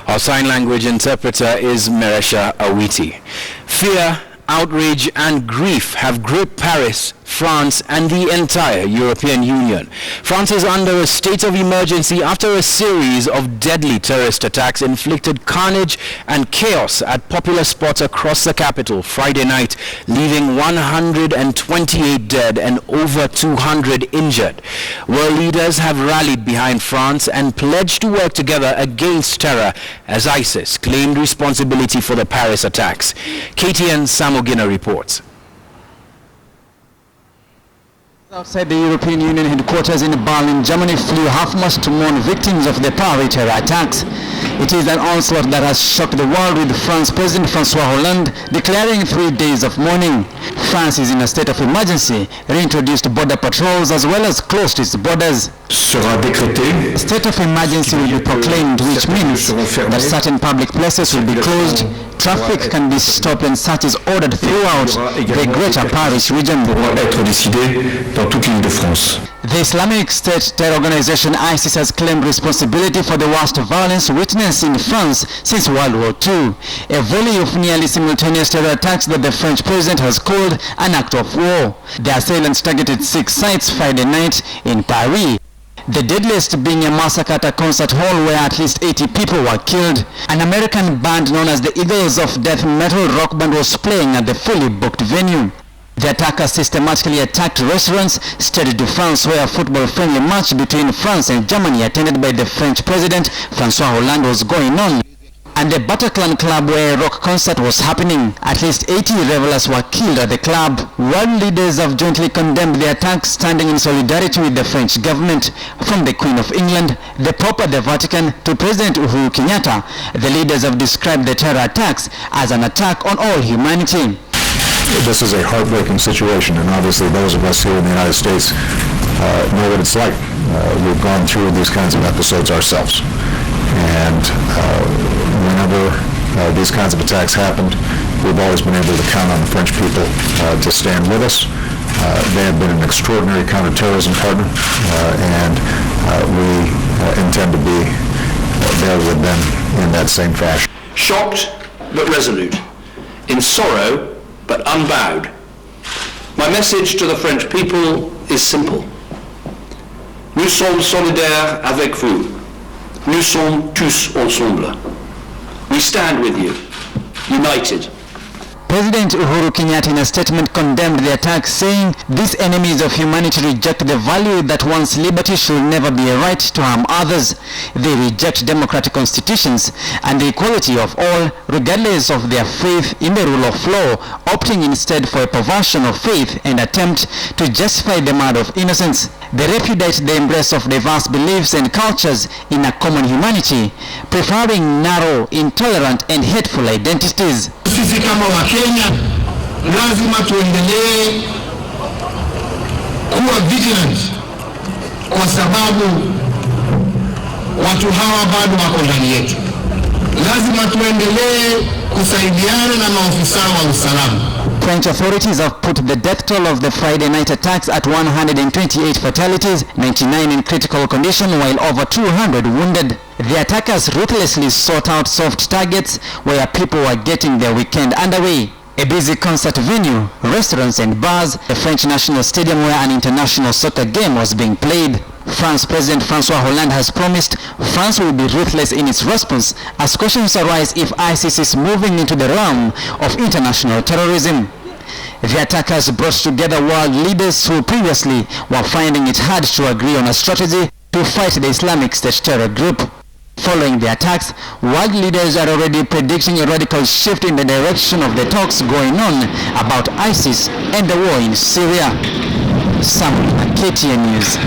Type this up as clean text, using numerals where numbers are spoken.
Our sign language interpreter is Meresha Awiti. Fear, outrage and grief have gripped Paris, France and the entire European Union. France is under a state of emergency after a series of deadly terrorist attacks inflicted carnage and chaos at popular spots across the capital Friday night, leaving 128 dead and over 200 injured. World leaders have rallied behind France and pledged to work together against terror as ISIS claimed responsibility for the Paris attacks. KTN Samogina reports. Outside the European Union headquarters in Berlin, Germany flew half-mast to mourn victims of the Paris terror attacks. It is an onslaught that has shocked the world, with French President François Hollande declaring 3 days of mourning. France is in a state of emergency, reintroduced border patrols as well as closed its borders. A state of emergency will be proclaimed, which means that certain public places will be closed, traffic can be stopped and searches ordered throughout the greater Paris region. The Islamic State terror organization ISIS has claimed responsibility for the worst violence witnessed in France since World War II, a volley of nearly simultaneous terror attacks that the French president has called an act of war. The assailants targeted 6 sites Friday night in Paris, the deadliest being a massacre at a concert hall where at least 80 people were killed. An American band known as the Eagles of Death metal rock band was playing at the fully booked venue. The attackers systematically attacked restaurants, Stade de France, where a football-friendly match between France and Germany attended by the French president François Hollande was going on, and the Bataclan club where a rock concert was happening. At least 80 revelers were killed at the club. World leaders have jointly condemned the attacks, standing in solidarity with the French government. From the Queen of England, the Pope at the Vatican, to President Uhuru Kenyatta, the leaders have described the terror attacks as an attack on all humanity. This is a heartbreaking situation, and obviously those of us here in the United States know what it's like. We've gone through these kinds of episodes ourselves, and whenever these kinds of attacks happened, we've always been able to count on the French people to stand with us. They have been an extraordinary counterterrorism partner, and we intend to be there with them in that same fashion. Shocked but resolute, in sorrow but unbowed. My message to the French people is simple. Nous sommes solidaires avec vous. Nous sommes tous ensemble. We stand with you, united. President Uhuru Kenyatta in a statement condemned the attack, saying these enemies of humanity reject the value that one's liberty should never be a right to harm others. They reject democratic constitutions and the equality of all, regardless of their faith in the rule of law, opting instead for a perversion of faith and attempt to justify the murder of innocents. They repudiate the embrace of diverse beliefs and cultures in a common humanity, preferring narrow, intolerant and hateful identities. Sisi kama Wakenya lazima tuendelee kuwa vigilant, kwa sababu watu hawa bado wako ndani yetu. Lazima tuendelee kusaidiana na maofisa wa usalama. French authorities have put the death toll of the Friday night attacks at 128 fatalities, 99 in critical condition, while over 200 wounded. The attackers ruthlessly sought out soft targets where people were getting their weekend underway. A busy concert venue, restaurants and bars, a French national stadium where an international soccer game was being played. France President François Hollande has promised France will be ruthless in its response as questions arise if ISIS is moving into the realm of international terrorism. The attackers brought together world leaders who previously were finding it hard to agree on a strategy to fight the Islamic State terror group. Following the attacks, world leaders are already predicting a radical shift in the direction of the talks going on about ISIS and the war in Syria. Sam, KTN News.